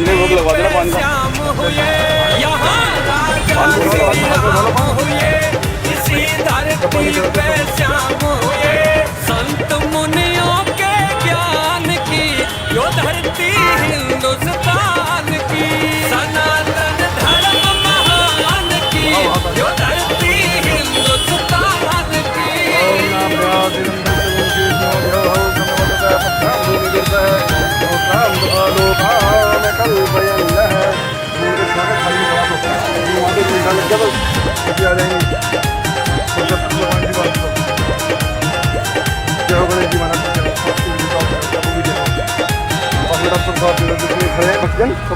श्याम हुए यहाँ राजा श्री राम हुए, इसी धरती पे श्याम हुए। संत मुनियों के ज्ञान की यो धरती हिंदुस्तान की, सनातन धर्म महान की यो धरती हिंदुस्तान की।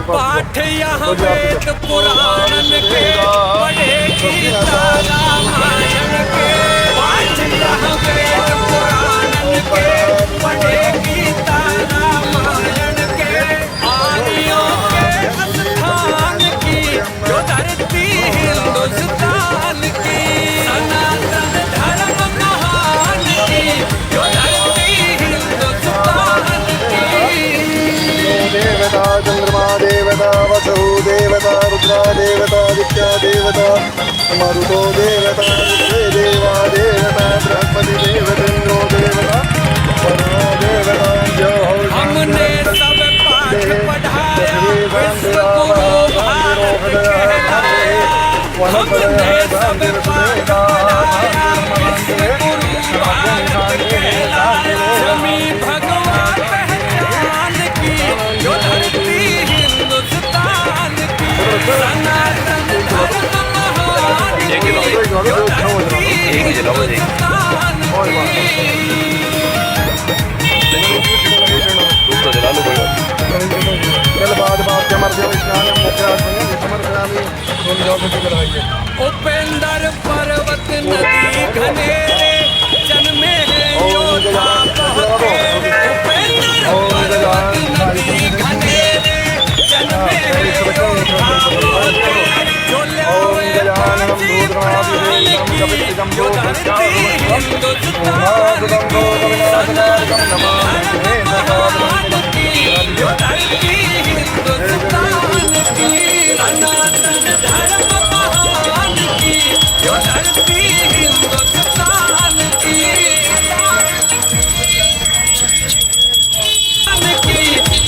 पाठ यहाँ वेद पुराण के पढ़े गीता रामायण के, पाठ यहाँ वेद पुराण के पढ़े गीता रामायण के। आर्यों के स्थान की जो धरती हिंदुस्तान की, सनातन धर्म महान की जो धरती हिंदुस्तान की। देवता चंद्रमा देवता वसु देवता रुद्रा देवता विद्या देवता मरुतो देवता देवा देवता बृहस्पति देवतेन्द्रो देवता वरुणो देवता जो हमने सब पाठ पढ़ाया, विश्व गुरु भारत कहलाया। हमने सब पाठ पढ़ाया, विश्व गुरु भारत कहलाया। जमी भगवान पहचान की जो धरती हिंदुस्तान की, सनातन धर्म महान की जो धरती हिंदुस्तान की। उपेंद्र पर्वत नदी घनेरे जन्मे हैं योद्धा बहुत तेरे। उपेंद्र पर्वत नदी घनेरे जन्मे हैं योद्धा बहुत तेरे। जो ल्यावे बाजी प्राण की जो धरती हिंदुस्तान की, सनातन धर्म महान की जो धरती हिंदुस्तान की, सनातन धर्म महान की जो धरती हिंदुस्तान की,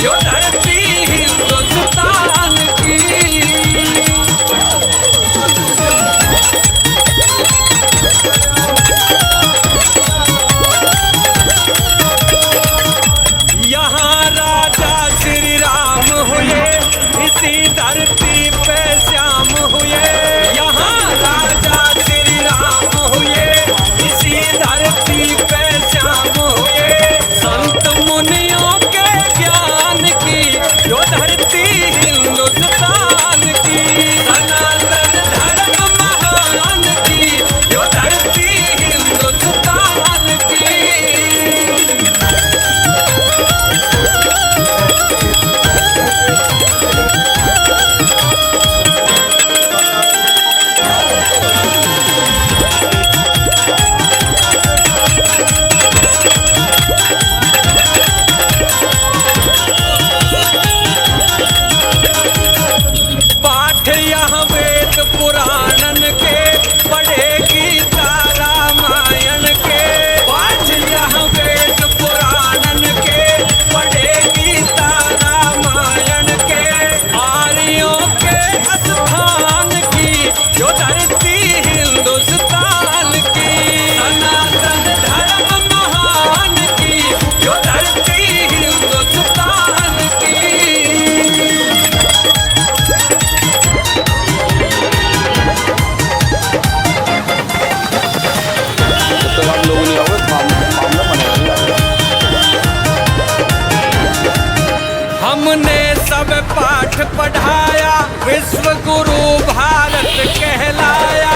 जो धरती हिंदुस्तान की। यहाँ राजा श्री राम हुए, इसी धरती पे श्याम हुए। यहाँ राजा श्री राम हुए, इसी धरती पे श्याम हुए। संत मुनियों के ज्ञान की जो धरती हिंदुस्तान की, सनातन धर्म महान की जो धरती हिंदुस्तान की। पाठ यहाँ वेद पुराणन के पढ़े गीता रामायण के, पाठ यहाँ वेद पुराणन के पढ़े गीता रामायण के। आर्यों के स्थान की जो धरती हिंदुस्तान की, सनातन धर्म महान की जो धरती हिंदुस्तान की। हमने सब पाठ पढ़ाया, विश्व गुरु भारत कहलाया।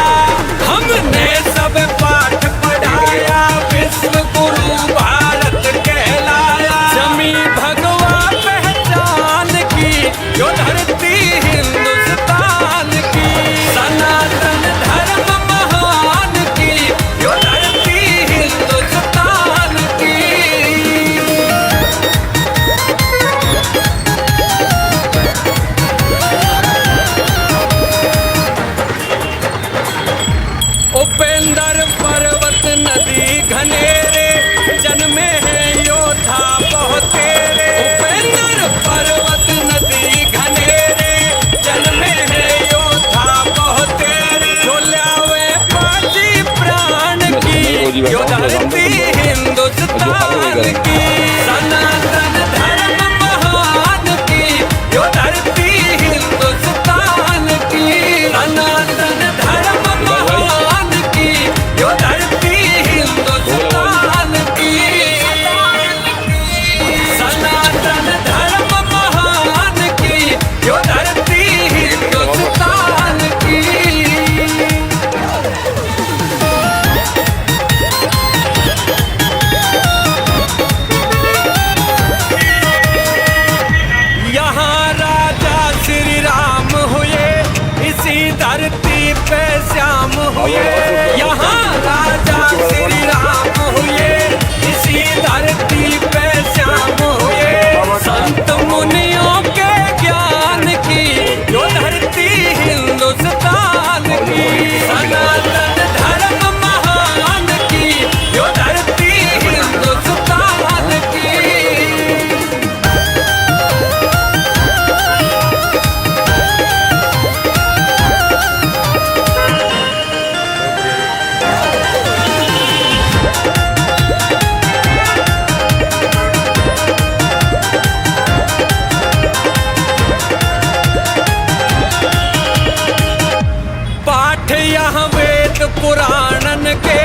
हमने सब पाठ पढ़ाया, विश्व गुरु भारत कहलाया। जमी भगवान पहचान की जो धरती हिंदुस्तान की, सनातन धर्म महान की जो धरती हिंदुस्तान की। नदी घनेरे जन्मे हैं योद्धा बहुत तेरे। उपेंद्र पर्वत नदी घनेरे जन्मे हैं योद्धा बहुत तेरे। जो ल्यावे बाजी प्राण की यो धरती हिंदुस्तान की। सनातन धर्म महान की यो धरती हिंदुस्तान की। सनातन धर्म महान की यो धरती हिंदुस्तान की। सनातन धर्म महान की यो धरती हिंदुस्तान की। यहाँ राजा श्री राम हुए इसी धरती पे श्याम हुए। यहाँ राजा श्री राम हुए इसी धरती पे श्याम हुए। संत मुनियों के ज्ञान की जो धरती हिंदुस्तान की। सनातन धर्म महान की जो धरती हिंदुस्तान की। पाठ यहाँ वेद पुराणन के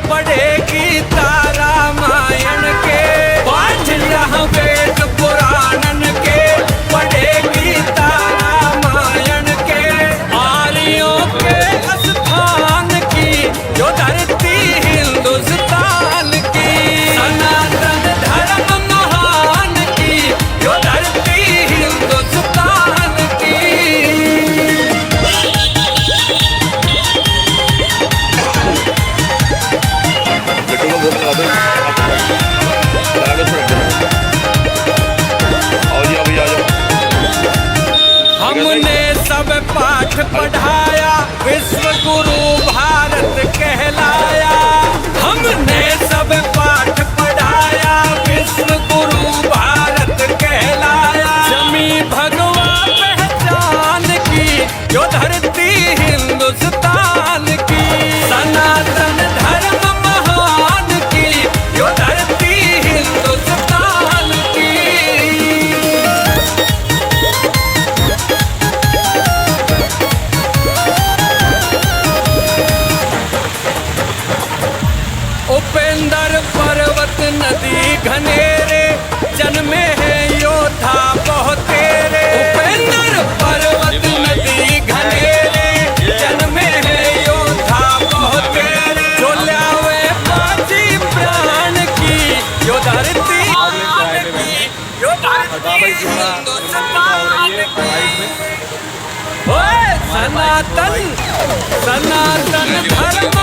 पढ़े गीता रामायण के। पाठ यहाँ वेद पुराणन के पढ़े गीता रामायण के। आर्यों के स्थान की जो धरती हिंदुस्तान की। सनातन धर्म महान की जो धरती हिंदुस्तान की। हमने सब पाठ पढ़ाया विश्व गुरु भारत कहलाया। हमने सब पाठ पढ़ाया विश्व गुरु भारत कहलाया। जमी भगवा पहचान की जो धरती हिंदुस्तान की। सनातन धर्म महान की जो धरती हिंदुस्तान की। उपेंद्र पर्वत नदी घनेरे जन्मे हैं योद्धा बहुत तेरे। उपेंद्र पर्वत नदी घनेरे जन्मे हैं योद्धा बहुत तेरे। जो ल्यावे बाजी प्राण की यो धरती यो धरती हिंदुस्तान की। ओए सनातन सनातन धर्म